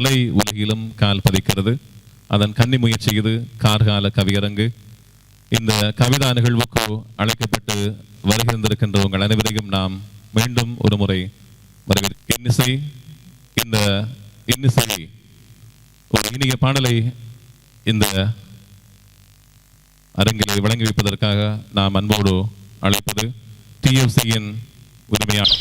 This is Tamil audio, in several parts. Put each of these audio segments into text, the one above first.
கலை உலகிலும் கால் பதிக்கிறது. அதன் கன்னி முயற்சி இது கார்கால கவியரங்கு. இந்த கவிதா நிகழ்வுக்கு அழைக்கப்பட்டு வருகின்றிருக்கின்ற உங்கள் அனைவரையும் நாம் மீண்டும் ஒரு முறை வரவேற்க இந்த இன்னிசை ஒரு இனிய பாடலை இந்த அரங்கிலே வழங்கி வைப்பதற்காக நாம் அன்போடு அழைப்பது TFCயின் உரிமையாளர்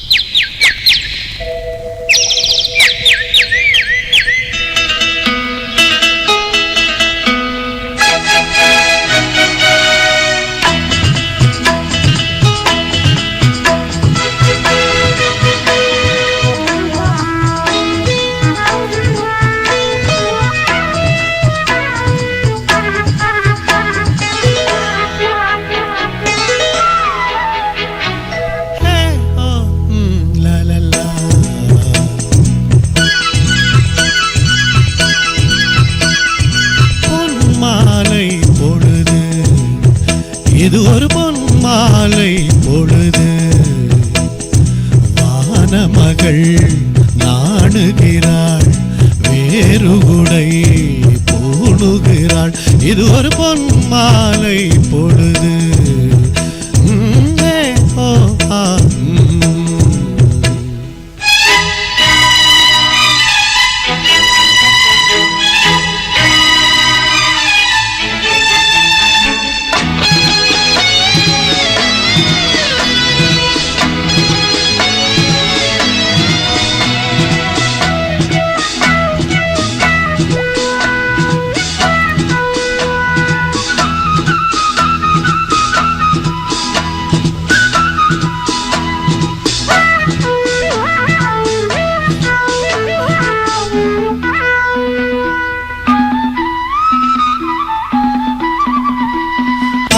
இது ஒரு பொன்மாலை பொழுது, வானமகள் நாணுகிறாள், வேறு உடை பூணுகிறாள். இது ஒரு பொன்மாலை பொழுது.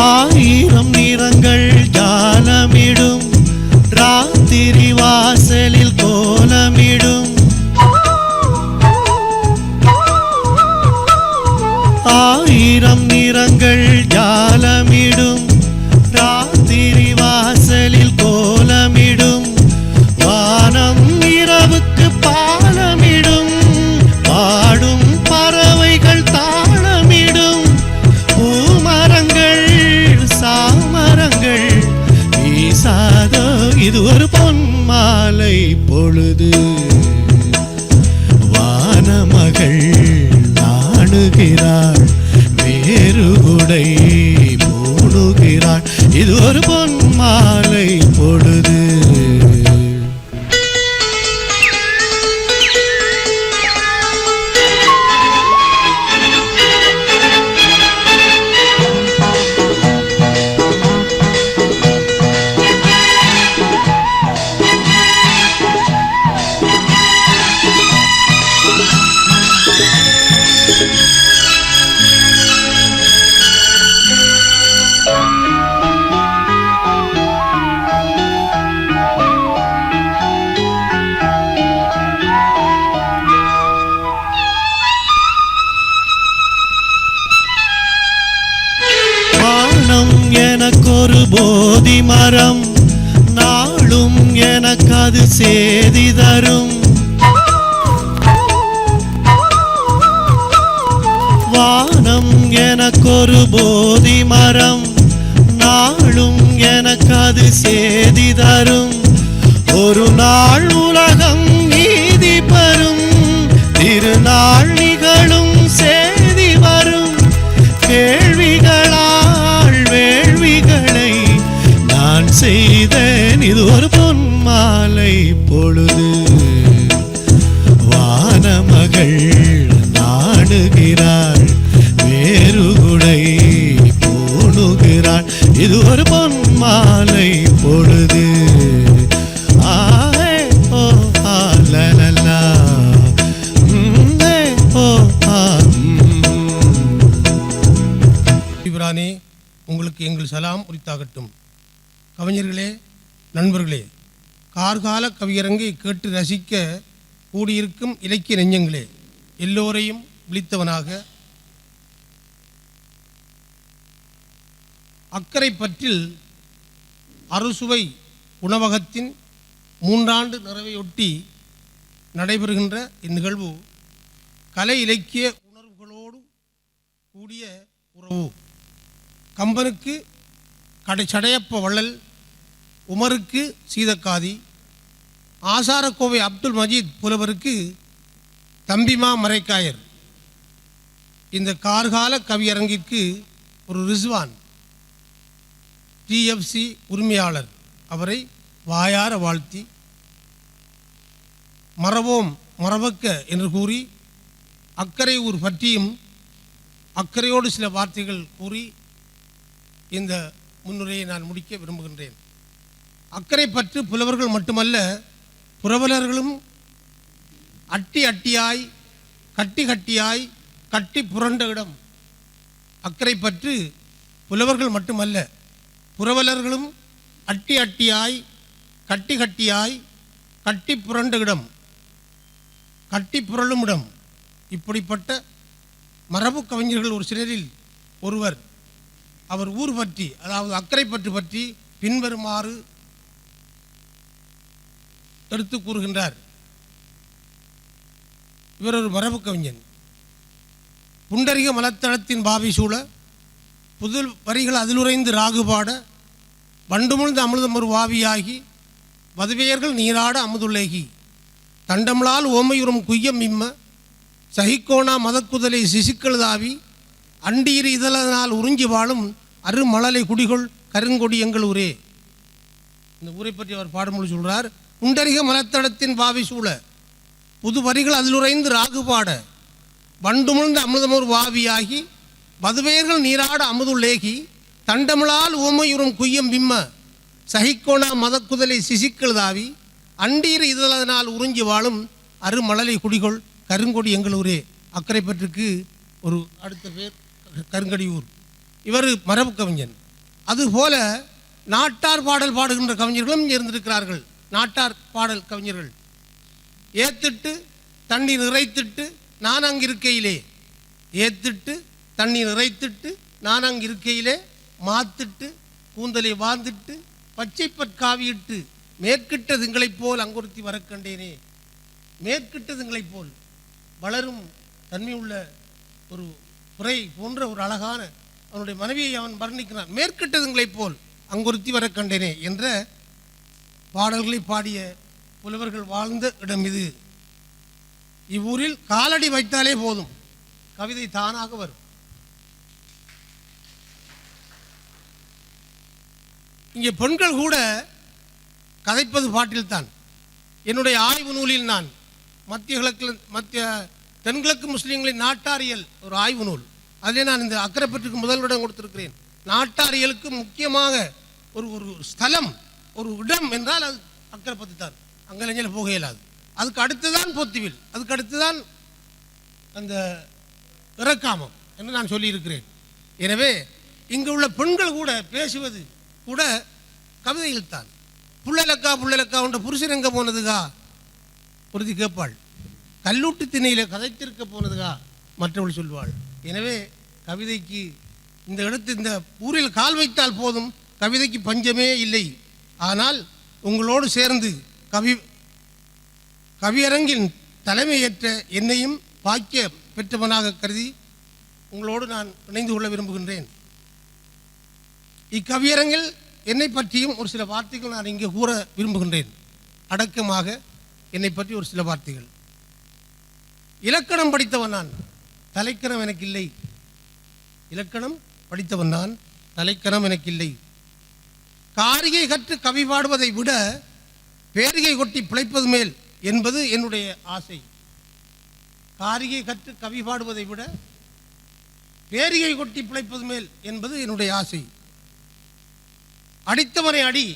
ஆயிரம் நிறங்கள் ஜாலமிடும், ராத்திரி வாசலில் கோலமிடும். ஆயிரம் நிறங்கள் ஜாலமிடும், ராத்திரி வாசலில் கோலமிடும். வானம் இரவுக்கு பாலமிடும், பாடும் பறவைகள் தாளமிடும். பூமரங்கள் சாமரங்கள் வீசாதோ இது ஒரு பொன்மாலை பொழுது. வானமகள் நாணுகிறாள், வேறு உடை பூணுகிறாள். இது ஒரு பொன்மாலை பொழுது. எனக்கொரு போதி மரம், நாளும் எனக்கு அது சேதி தரும். வானம் எனக்கொரு போதி மரம், நாளும் எனக்கு அது சேதி தரும். ஒரு நாள் உலகம் நீதி பெறும், திருநாள் நிகழும் சேதி வரும். கேள்விகளால் வேள்விகளை நான் செய்தேன், இது ஒரு பொன்மாலை பொழுது. வானமகள் நாடுகிறாள், வேறு உடை பூணுகிறாள். இது ஒரு பொன்மாலை பொழுது. ஆஹே ஓ ஆ லலலா ஓ ஆ. இப்ரானே, உங்களுக்கு எங்கள் சலாம் உரித்தாகட்டும். கவிஞர்களே, நண்பர்களே, கார்கால கவியரங்கை கேட்டு ரசிக்க கூடியிருக்கும் இலக்கிய நெஞ்சங்களே, எல்லோரையும் விழித்தவனாக அக்கரை பற்றில் அறுசுவை கலை இலக்கிய உணர்வுகளோடு கூடிய உறவு. கம்பனுக்கு சடையப்ப வள்ளல், உமருக்கு சீதக்காதி, ஆசாரக்கோவை அப்துல் மஜீத் புலவருக்கு தம்பிமா மரைக்காயர். இந்த கார்கால கவியரங்கிற்கு ஒரு ரிஸ்வான் டிஎஃப்சி உரிமையாளர் அவரை வாயார வாழ்த்தி மறவோம் மறவக்க என்று கூறி அக்கறை ஊர் பற்றியும் அக்கறையோடு சில வார்த்தைகள் கூறி இந்த முன்னுரையை நான் முடிக்க விரும்புகின்றேன். அக்கறை பற்று புலவர்கள் மட்டுமல்ல, புரவலர்களும் அட்டி அட்டியாய் கட்டி கட்டியாய் கட்டி புரண்ட இடம். அக்கறை பற்று புலவர்கள் மட்டுமல்ல, புரவலர்களும் அட்டி அட்டியாய் கட்டி கட்டியாய் கட்டி புரண்ட இடம், கட்டி புரளும் இடம். இப்படிப்பட்ட மரபு கவிஞர்கள் ஒரு சிலரில் ஒருவர். அவர் ஊர் பற்றி, அதாவது அக்கறை பற்றி பின்வருமாறு எடுத்து கூறுகின்றார். இவர் ஒரு மரபு கவிஞன். புண்டரிக மலத்தளத்தின் பாவி சூழ புது வரிகள் அதிலுரைந்து ராகுபாட வண்டுமுழ்ந்த அமிர்தம் ஒரு வாவியாகி வதுவையர்கள் நீராட அமுதுள்ளேகி தண்டமலால் ஓமையுறும் குய்யம் இம்ம சகிக்கோணா மதக்குதலை சிசுக்கள் அண்டீர் இதழனால் உறிஞ்சி வாழும் அருமழலை குடிகொள் கருங்கொடி எங்கள் ஊரே. இந்த ஊரை பற்றி அவர் பாடுமொழி சொல்கிறார். புண்டரிக மலத்தடத்தின் பாவி சூழ புது வரிகள் அதிலுரைந்து ராகுபாட வண்டுமுழ்ந்த அமிர்தமோர் வாவியாகி வதுவையர்கள் நீராட அமுதுள்ளேகி தண்டமலால் ஓமையுறும் குய்யம் பிம்ம சகிக்கோணா மதக்குதலை சிசுக்கள் அண்டீர் இதழனால் உறிஞ்சி வாழும் அருமழலை குடிகொள் கருங்கொடி எங்கள் ஊரே. அக்கறை பற்றுக்கு ஒரு அடுத்த பேர் கருங்கடியூர். இவர் மரபு கவிஞன். அதுபோல நாட்டார் பாடல் பாடுகின்ற கவிஞர்களும் இருந்திருக்கிறார்கள். நாட்டார் பாடல் கவிஞர்கள் ஏத்திட்டு தண்ணீர் இறைத்திட்டு நான் அங்கிருக்கையிலே, ஏத்திட்டு தண்ணீர் இறைத்திட்டு நான் அங்கிருக்கையிலே மாத்திட்டு கூந்தலை வாழ்ந்துட்டு பச்சைப்பற்காவியிட்டு மேற்கிட்ட திங்களைப் போல் அங்குறுத்தி வரக்கண்டேனே. மேற்கிட்ட திங்களைப் போல் வளரும் தன்மை உள்ள ஒரு புரை போன்ற ஒரு அழகான அவனுடைய மனைவியை அவன் வர்ணிக்கிறான். மேற்கிட்ட திங்களைப் போல் அங்குறுத்தி வரக்கண்டேனே என்ற பாடல்களை பாடிய புலவர்கள் வாழ்ந்த இடம் இது. இவ்வூரில் காலடி வைத்தாலே போதும், கவிதை தானாக வரும். இங்கே பெண்கள் கூட கதைப்பது பாட்டில்தான். என்னுடைய ஆய்வு நூலில் நான் மத்திய தென்கிழக்கு முஸ்லீம்களின் நாட்டாரியல் ஒரு ஆய்வு நூல், அதிலே நான் இந்த அக்கறை பற்றுக்கு முதலிடம் கொடுத்திருக்கிறேன். நாட்டாரியலுக்கு முக்கியமாக ஒரு ஒரு ஸ்தலம், ஒரு இடம் என்றால் அது அக்கறை பற்றி தான். அங்கே போக இயலாது. அதுக்கு அடுத்துதான் பொத்துவில், அதுக்கு அடுத்துதான் அந்த இறக்காமம் என்று நான் சொல்லியிருக்கிறேன். எனவே இங்கு உள்ள பெண்கள் கூட பேசுவது கூட கவிதையில் தான். புள்ளலக்கா உண்ட புருஷன் எங்கே போனதுக்கா ஒருத்தி கேட்பாள். கல்லூட்டு திணையில் கதைத்திருக்க போனதுக்கா மற்றவள் சொல்வாள். எனவே கவிதைக்கு இந்த இடத்து இந்த ஊரில் கால் வைத்தால் போதும், கவிதைக்கு பஞ்சமே இல்லை. ஆனால் உங்களோடு சேர்ந்து கவியரங்கின் தலைமையேற்ற என்னையும் பாக்கிய பெற்றவனாக கருதி உங்களோடு நான் இணைந்து கொள்ள விரும்புகின்றேன். இக்கவியரங்கில் என்னை பற்றியும் ஒரு சில வார்த்தைகள் நான் இங்கே கூற விரும்புகின்றேன். அடக்கமாக என்னை பற்றி ஒரு சில வார்த்தைகள். இலக்கணம் படித்தவன் நான், தலைக்கணம் எனக்கு இல்லை. இலக்கணம் படித்தவன் நான், தலைக்கணம் எனக்கு இல்லை. காரிகை கற்று கவி பாடுவதை விட பேரிகை கொட்டி பிழைப்பது மேல் என்பது என்னுடைய ஆசை. காரிகை கற்று கவி பாடுவதை விட பேரிகை கொட்டி பிழைப்பது மேல் என்பது என்னுடைய ஆசை. அடித்தவனை அடி,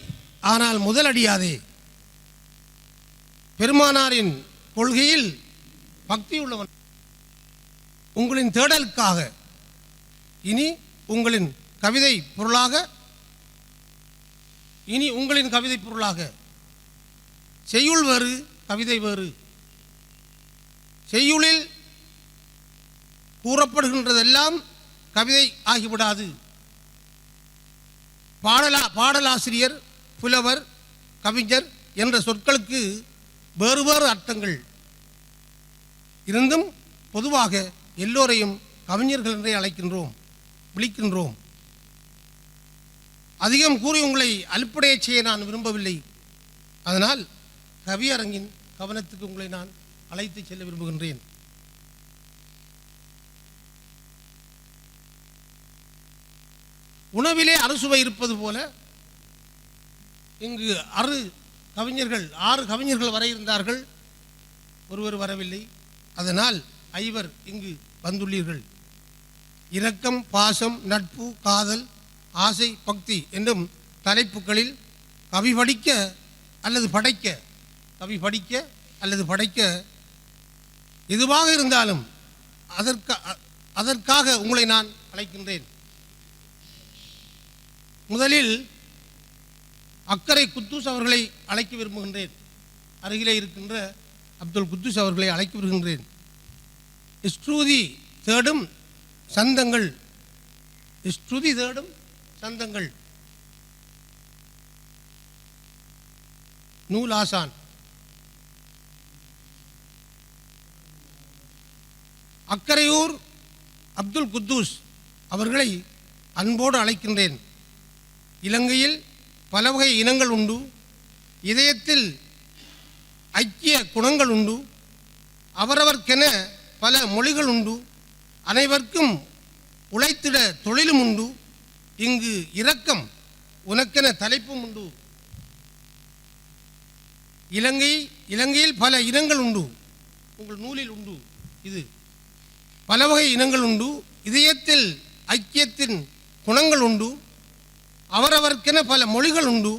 ஆனால் முதல் அடியாதே. பெருமானாரின் கொள்கையில் பக்தி உள்ளவன். உங்களின் தேடலுக்காக இனி உங்களின் கவிதை பொருளாக செய்யுள் வேறு, கவிதை வேறு. செய்யுளில் கூறப்படுகின்றதெல்லாம் கவிதை ஆகிவிடாது. பாடலாசிரியர், புலவர், கவிஞர் என்ற சொற்களுக்கு வேறு வேறு அர்த்தங்கள் இருந்தும் பொதுவாக எல்லோரையும் கவிஞர்கள் என்றே விழிக்கின்றோம். அதிகம் கூறி உங்களை அலுப்படையச் செய்ய நான் விரும்பவில்லை. அதனால் கவியரங்கின் கவனத்துக்கு உங்களை நான் அழைத்து செல்ல விரும்புகின்றேன். உணவிலே அறுசுவை இருப்பது போல இங்கு 6 கவிஞர்கள் வர இருந்தார்கள், ஒருவர் வரவில்லை. அதனால் 5 இங்கு வந்துள்ளீர்கள். இரக்கம், பாசம், நட்பு, காதல், ஆசை, பக்தி என்னும் தலைப்புகளில் கவி படிக்க அல்லது படைக்க எதுவாக இருந்தாலும் அதற்காக உங்களை நான் அழைக்கின்றேன். முதலில் அக்கரை குத்தூஸ் அவர்களை அழைக்க விரும்புகின்றேன். அருகிலே இருக்கின்ற அப்துல் குத்தூஸ் அவர்களை அழைக்க விரும்புகின்றேன். ஸ்ருதி தேடும் சந்தங்கள் நூல் ஆசான். அக்கரையூர் அப்துல் குத்தூஸ் அவர்களை அன்போடு அழைக்கின்றேன். இலங்கையில் பல வகை இனங்கள் உண்டு, இதயத்தில் ஐக்கிய குணங்கள் உண்டு, அவரவர்க்கென பல மொழிகள் உண்டு, அனைவருக்கும் உழைத்திட தொழிலும் உண்டு, இங்கு இரக்கம் உனக்கென தலைப்பும் உண்டு. இலங்கையில் பல இனங்கள் உண்டு, உங்கள் நூலில் உண்டு. இது பல வகை இனங்கள் உண்டு, இதயத்தில் ஐக்கியத்தின் குணங்கள் உண்டு, அவரவர்க்கென பல மொழிகள் உண்டு,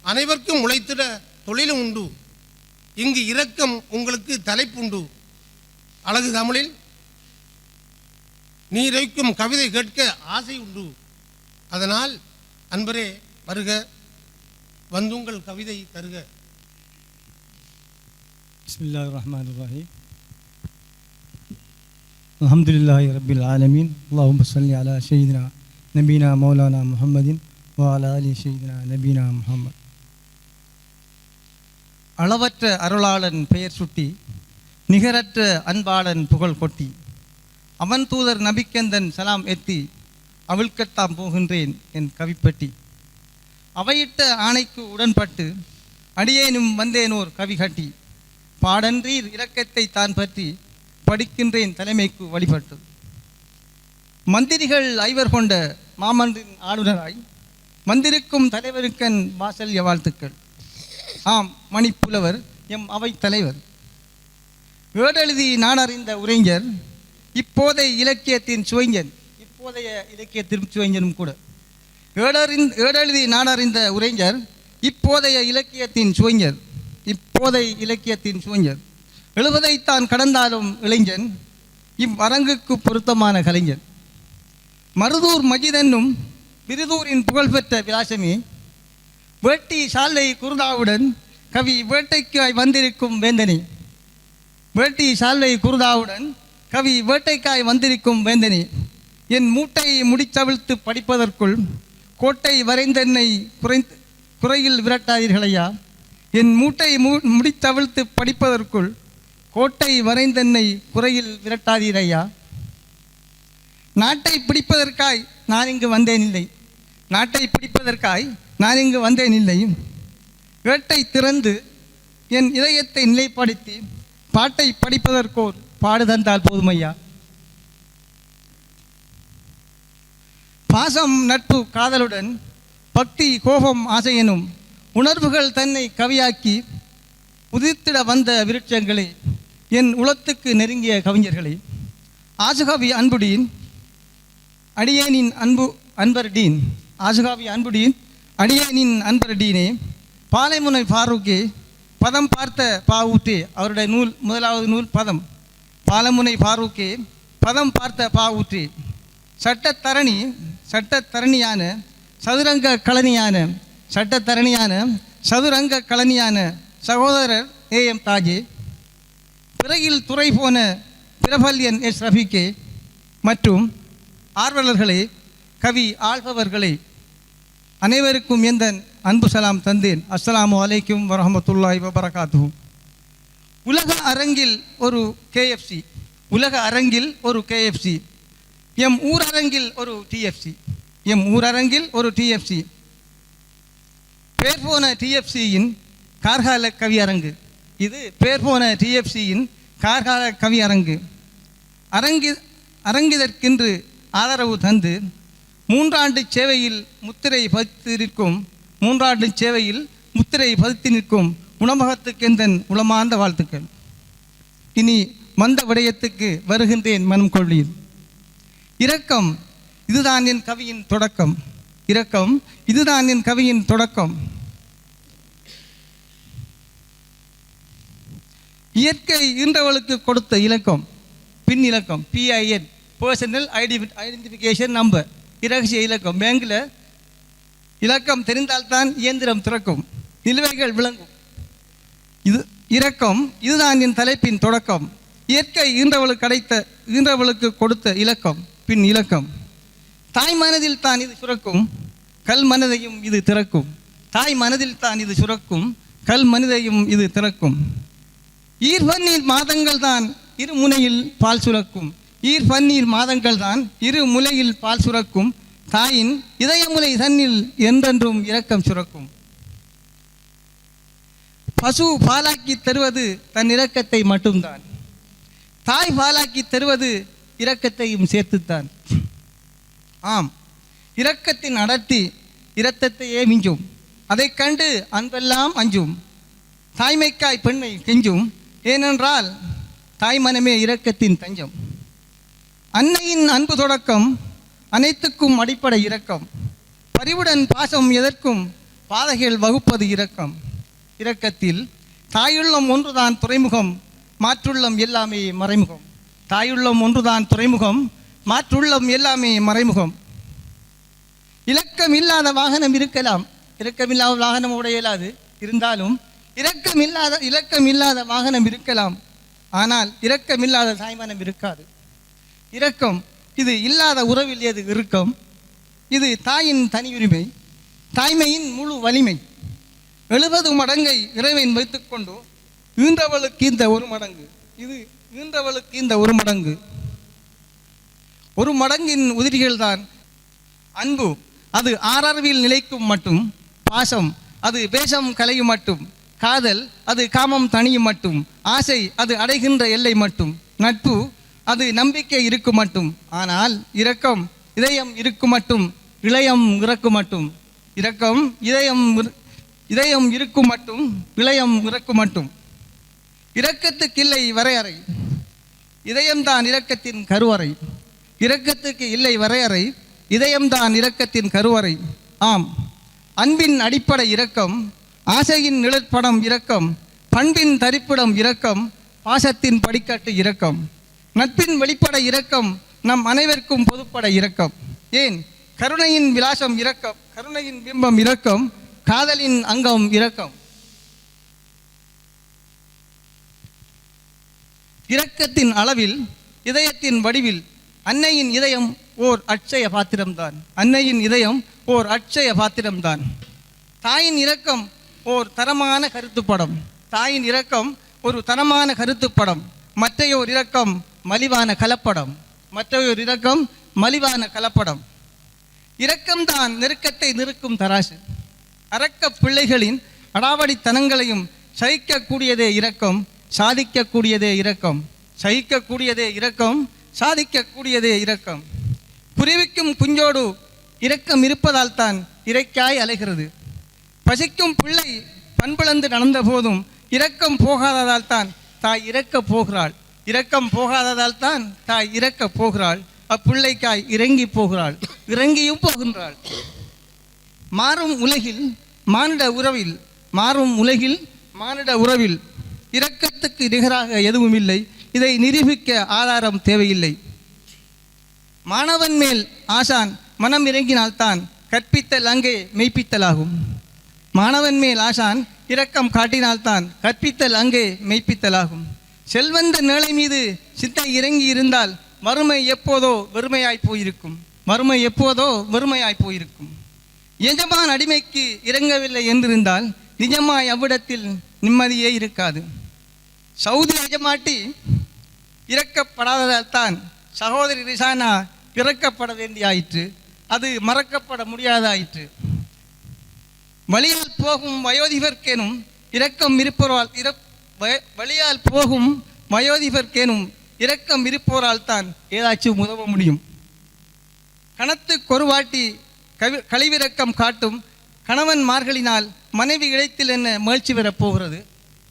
அனைவருக்கும் உழைத்திட தொழிலும் உண்டு, இங்கு இரக்கம் உங்களுக்கு தலைப்புண்டு. அழகு தமிழில் நீர் வைக்கும் கவிதை கேட்க ஆசை உண்டு. அதனால் அன்பரே வருக, வந்துங்கள் கவிதை தருக. பிஸ்மில்லாஹிர் ரஹ்மானிர் ரஹீம். அல்ஹம்துலில்லாஹி ரப்பில் ஆலமீன். அல்லாஹும்ம ஸல்லி அலா ஸய்யிதினா நபீனா மௌலானா முஹம்மதின் வ அலா ஆலி ஸய்யிதினா நபீனா முஹம்மத். அளவற்ற அருளாளன் பெயர் சுட்டி, நிகரற்ற அன்பாளன் புகழ் கொட்டி, அவன் தூதர் நபிக்கந்தன் சலாம் எத்தி, அவிழ்க்கத்தாம் போகின்றேன் என் கவிப்பட்டி. அவையிட்ட ஆணைக்கு உடன்பட்டு அடியேனும் வந்தேனோர் கவி கட்டி, பாடன்றீர் இரக்கத்தை தான் பற்றி படிக்கின்றேன் தலைமைக்கு வழிபட்டு. மந்திரிகள் 5 கொண்ட மாமன்றின் ஆளுநராய் வந்திருக்கும் தலைவருக்கன் வாசல்ய வாழ்த்துக்கள். ஆம், மணிப்புலவர் எம் அவை தலைவர், ஏடெழுதி நாடறிந்த உரைஞர், இப்போதைய இலக்கியத்தின் சுவைஞனும் கூட. ஏடெழுதி நாடறிந்த உரைஞர், இப்போதைய இலக்கியத்தின் சுவைஞர், எழுவதைத்தான் கடந்தாலும் இளைஞன், இவ்வரங்குக்கு பொருத்தமான கலைஞர். மருதூர் மஜிதென்னும் விருதூரின் புகழ்பெற்ற விலாசமே, வேட்டி சாலை குருதாவுடன் கவி வேட்டைக்காய் வந்திருக்கும் வேந்தனே. என் மூட்டையை முடிச்சவிழ்த்து படிப்பதற்குள் கோட்டை வரைந்தென்னை குறையில் விரட்டாதீர்களையா. என் மூட்டை முடித்தவிழ்த்து படிப்பதற்குள் கோட்டை வரைந்தென்னை குறையில் விரட்டாதீரையா. நாட்டை பிடிப்பதற்காய் நான் இங்கு வந்தேன் இல்லை. வேட்டை திறந்து என் இதயத்தை நிலைப்படுத்தி பாட்டை படிப்பதற்கோர் பாடு தந்தால் போதுமையா. பாசம், நட்பு, காதலுடன் பக்தி, கோபம், ஆசையெனும் உணர்வுகள் தன்னை கவியாக்கி உதிர்த்திட வந்த விருட்சங்களே, என் உளத்துக்கு நெருங்கிய கவிஞர்களே. ஆசுகாவி அன்புடீன் அடியேனின் அன்பர்டீனே, பாலைமுனை ஃபாரூக்கே, பதம் பார்த்த பாவூற்றே. அவருடைய நூல், முதலாவது நூல் பதம். பாலமுனை ஃபாரூக்கே, பதம் பார்த்த பாவூற்றே. சட்டத்தரணியான சதுரங்க கலனியான சகோதரர் ஏஎம் தாஜே, பிறகில் துறை போன பிரபல்யன் எஸ் ரஃபீக்கே மற்றும் ஆர்வலர்களே, கவி ஆள்பவர்களே, அனைவருக்கும் எந்த அன்பு சலாம் தந்தேன். அஸ்ஸலாமு அலைக்கும் வரஹமத்துல்லாஹி வபரகாத்துஹு. உலக அரங்கில் ஒரு KFC, உலக அரங்கில் ஒரு KFC, எம் ஊரரங்கில் ஒரு TFC, எம் ஊரரங்கில் ஒரு TFC, பேர் போன TFCயின் கார்கால கவியரங்கு. இது பேர் போன TFCயின் கார்கால கவியரங்கு. அரங்கிதற்கென்று ஆதரவு தந்து 3 ஆண்டு சேவையில் முத்திரை பதித்து நிற்கும் 3 ஆண்டு சேவையில் முத்திரை பதித்து நிற்கும் உணவகத்துக்கெந்தன் உளமார்ந்த வாழ்த்துக்கள். இனி மந்த விடயத்துக்கு வருகின்றேன் மனம் கொள்ளீர். இரக்கம் இதுதான் என் கவியின் தொடக்கம். இரக்கம் இதுதான் என் கவியின் தொடக்கம். இயற்கை ஈன்றவளுக்கு கொடுத்த இலக்கம் பின் இலக்கம் PIN, பர்சனல் ஐடென்டிஃபிகேஷன் நம்பர், இரகசிய இலக்கம். பேங்கில் இலக்கம் தெரிந்தால்தான் இயந்திரம் திறக்கும், நிலுவைகள் விளங்கும். இது இரக்கம் இதுதான் என் தலைப்பின் தொடக்கம். இயற்கை ஈன்றவளுக்கு கொடுத்த இலக்கம் பின் இலக்கம். தாய் மனதில் தான் இது சுரக்கும், கல் மனதையும் இது திறக்கும். தாய் மனதில் தான் இது சுரக்கும், கல் மனதையும் இது திறக்கும். ஈர்பன்னீர் மாதங்கள் தான் இரு முனையில் பால் சுரக்கும். ஈர்பன்னீர் மாதங்கள் தான் இரு முலையில் பால் சுரக்கும். தாயின் இதயமுலை தன்னில் என்றென்றும் இரக்கம் சுரக்கும். பசு பாலாக்கி தருவது தன் இரக்கத்தை மட்டும்தான். தாய் பாலாக்கி தருவது இரக்கத்தையும் சேர்த்துத்தான். ஆம், இரக்கத்தின் அடர்த்தி இரத்தத்தையே மிஞ்சும். அதை கண்டு அன்பெல்லாம் அஞ்சும். தாய்மைக்காய் பெண்ணை கெஞ்சும். ஏனென்றால் தாய் மனமே இரக்கத்தின் தஞ்சம். அன்னையின் அன்பு தொடக்கம் அனைத்துக்கும் அடிப்படை இரக்கம். பரிவுடன் பாசம் எதற்கும் பாதைகள் வகுப்பது இரக்கம். இரக்கத்தில் தாயுள்ளம் ஒன்றுதான் துறைமுகம், மாற்றுள்ளம் எல்லாமே மறைமுகம். தாயுள்ளம் ஒன்றுதான் துறைமுகம், மாற்றுள்ளம் எல்லாமே மறைமுகம். இலக்கம் இல்லாத வாகனம் இருக்கலாம், இரக்கமில்லாத வாகனம் உடைய இயலாது. இருந்தாலும் இலக்கம் இல்லாத வாகனம் இருக்கலாம், ஆனால் இரக்கமில்லாத தாய்மனம் இருக்காது. இரக்கம் இது இல்லாத உறவில் ஏது இறுக்கம். இது தாயின் தனியுரிமை, தாய்மையின் முழு வலிமை. 70 மடங்கை இறைவன் வைத்துக்கொண்டு ஈன்றவளுக்கு இந்த ஒரு மடங்கு. இது ஈன்றவளுக்கு இந்த ஒரு மடங்கு. ஒரு மடங்கின் உதிரிகள் தான் அன்பு, அது ஆறறிவில் நிலைக்கும் மட்டும். பாசம் அது வேஷம் கலையும் மட்டும். காதல் அது காமம் தணியும் மட்டும். ஆசை அது அடைகின்ற எல்லை மட்டும். நட்பு அது நம்பிக்கை இருக்கும் மட்டும். ஆனால் இரக்கம் இதயம் இருக்கும் மட்டும், இளையம் இறக்கும் மட்டும். இரக்கம் இதயம் இருக்கும் மட்டும், இளையம் இறக்கும் மட்டும். இரக்கத்துக்கு இல்லை வரையறை, இதயம்தான் இரக்கத்தின் கருவறை. இரக்கத்துக்கு இல்லை வரையறை, இதயம்தான் இரக்கத்தின் கருவறை. ஆம், அன்பின் அடிப்படை இரக்கம், ஆசையின் நிழற்படம் இரக்கம், பண்பின் தரிப்பிடம் இரக்கம், பாசத்தின் படிக்கட்டு இரக்கம், நட்பின் வெளிப்படை இரக்கம், நம் அனைவருக்கும் பொதுப்படை இரக்கம். ஏன் கருணையின் விலாசம் இரக்கம், கருணையின் பிம்பம் இரக்கம், காதலின் அங்கம் இரக்கம். இரக்கத்தின் அளவில் இதயத்தின் வடிவில் அன்னையின் இதயம் ஓர் அட்சய பாத்திரம்தான். அன்னையின் இதயம் ஓர் அட்சய பாத்திரம்தான். தாயின் இரக்கம் ஓர் தரமான கருத்துப்படம். தாயின் இரக்கம் ஒரு தரமான கருத்துப்படம். மற்றையோர் இரக்கம் மலிவான கலப்படம். மற்றையோர் இரக்கம் மலிவான கலப்படம். இரக்கம்தான் நெருக்கத்தை நிறுக்கும் தராசு. அரக்க பிள்ளைகளின் அடாவடித்தனங்களையும் சகிக்கக்கூடியதே இரக்கம், சாதிக்கக்கூடியதே இரக்கம். சகிக்கக்கூடியதே இரக்கம், சாதிக்கக்கூடியதே இரக்கம். குருவிக்கும் குஞ்சோடு இரக்கம் இருப்பதால் தான் இறைக்காய் அலைகிறது. பசிக்கும் பிள்ளை பண்பிழந்து நடந்த போதும் இரக்கம் போகாததால் தான் தாய் இறக்கப் போகிறாள். இரக்கம் போகாததால் தான் தாய் இறக்கப் போகிறாள். அப்பிள்ளைக்காய் இறங்கி போகிறாள், இறங்கியும் போகின்றாள். மாறும் உலகில் மானிட உறவில், மாறும் உலகில் மானிட உறவில் இரக்கத்துக்கு நிகராக எதுவும் இல்லை. இதை நிரூபிக்க ஆதாரம் தேவையில்லை. மாணவன் மேல் ஆசான் மனம் இறங்கினால்தான் கற்பித்தல் அங்கே மெய்ப்பித்தலாகும். மாணவன் மேல் ஆசான் இரக்கம் காட்டினால்தான் கற்பித்தல் அங்கே மெய்ப்பித்தலாகும். செல்வந்த நிலை மீது சித்தை இறங்கி இருந்தால் வறுமை எப்போதோ வெறுமையாய் போயிருக்கும். வறுமை எப்போதோ வெறுமையாய் போயிருக்கும். எஜமான் அடிமைக்கு இறங்கவில்லை என்றிருந்தால் நிஜமாய் அவ்விடத்தில் நிம்மதியே இருக்காது. சவுதி எஜமாட்டி இறக்கப்படாததால் தான் சகோதரி ரிசானா இறக்கப்பட வேண்டியாயிற்று. அது மறக்கப்பட முடியாதாயிற்று. வழியால் போகும் வயோதிபர்க்கேனும் இரக்கம் இருப்போரால் வழியால் போகும் வயோதிபர்க்கேனும் இரக்கம் இருப்போரால் தான் ஏதாச்சும் உதவ முடியும். கணத்துக்கு ஒரு வாட்டி கழிவிரக்கம் காட்டும் கணவன்மார்களினால் மனைவி இழைத்தில் என்ன மகிழ்ச்சி பெறப்போகிறது.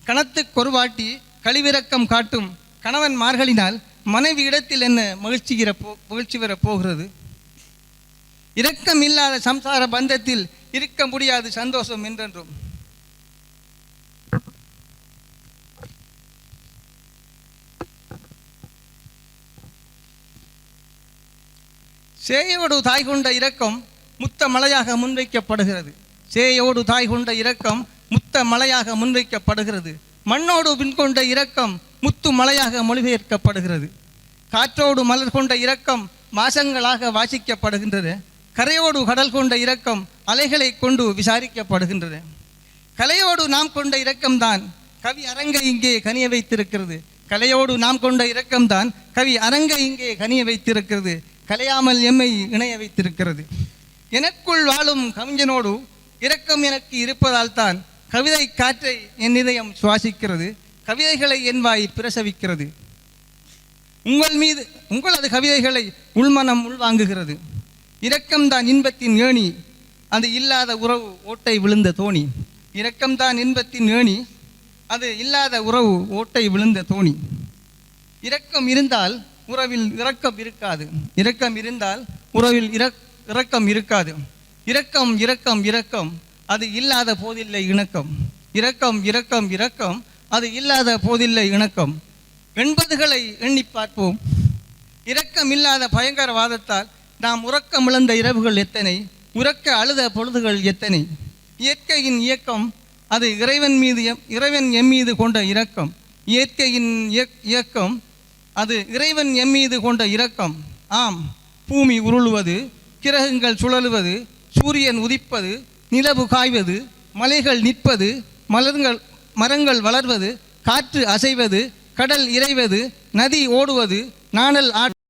கணத்துக்கு ஒரு வாட்டி கழிவிரக்கம் காட்டும் கணவன்மார்களினால் மனைவி இடத்தில் என்ன மகிழ்ச்சி பெறப்போகிறது. இரக்கம் இல்லாத சம்சார பந்தத்தில் இருக்க முடியாது சந்தோஷம் என்றென்றும். சேயோடு தாய் கொண்ட இரக்கம் முத்த மலையாக முன்வைக்கப்படுகிறது. சேயோடு தாய் கொண்ட இரக்கம் முத்த மலையாக முன்வைக்கப்படுகிறது. மண்ணோடு பின் கொண்ட இரக்கம் முத்து மலையாக மொழிபெயர்க்கப்படுகிறது. காற்றோடு மலர் கொண்ட இரக்கம் மாசங்களாக வாசிக்கப்படுகின்றது. கரையோடு கடல் கொண்ட இரக்கம் அலைகளை கொண்டு விசாரிக்கப்படுகின்றது. கலையோடு நாம் கொண்ட இரக்கம்தான் கவி அரங்கை இங்கே கனிய வைத்திருக்கிறது. கலையோடு நாம் கொண்ட இரக்கம்தான் கவி அரங்கை இங்கே கனிய வைத்திருக்கிறது. கலையாமல் எம்மை இணைய வைத்திருக்கிறது. எனக்குள் வாழும் கவிஞனோடு இரக்கம் எனக்கு இருப்பதால் தான் கவிதை காற்றை என் இதயம் சுவாசிக்கிறது. கவிதைகளை என் வாய் பிரசவிக்கிறது. உங்களது கவிதைகளை உள்மனம் உள்வாங்குகிறது. இரக்கம்தான் இன்பத்தின் ஏணி, அது இல்லாத உறவு ஓட்டை விழுந்த தோணி. இரக்கம்தான் இன்பத்தின் ஏணி, அது இல்லாத உறவு ஓட்டை விழுந்த தோணி. இரக்கம் இருந்தால் உறவில் இரக்கம் இருக்காது. இரக்கம் இருந்தால் உறவில் இரக்கம் இருக்காது. இரக்கம் இரக்கம் இரக்கம் அது இல்லாத போதில்லை இணக்கம். இரக்கம் இரக்கம் இரக்கம் அது இல்லாத போதில்லை இணக்கம். 80களை எண்ணி பார்ப்போம். இரக்கம் இல்லாத பயங்கரவாதத்தால் நாம் உறக்கமிழந்த இரவுகள் எத்தனை, உறக்க அழுத பொழுதுகள் எத்தனை. இயற்கையின் இயக்கம் அது இறைவன் எம் மீது கொண்ட இரக்கம். இயற்கையின் இயக்கம் அது இறைவன் எம் மீது கொண்ட இரக்கம். ஆம், பூமி உருளுவது, கிரகங்கள் சுழலுவது, சூரியன் உதிப்பது, நிலவு காய்வது, மலைகள் நிற்பது, மரங்கள் வளர்வது, காற்று அசைவது, கடல் இறைவது, நதி ஓடுவது, நாணல்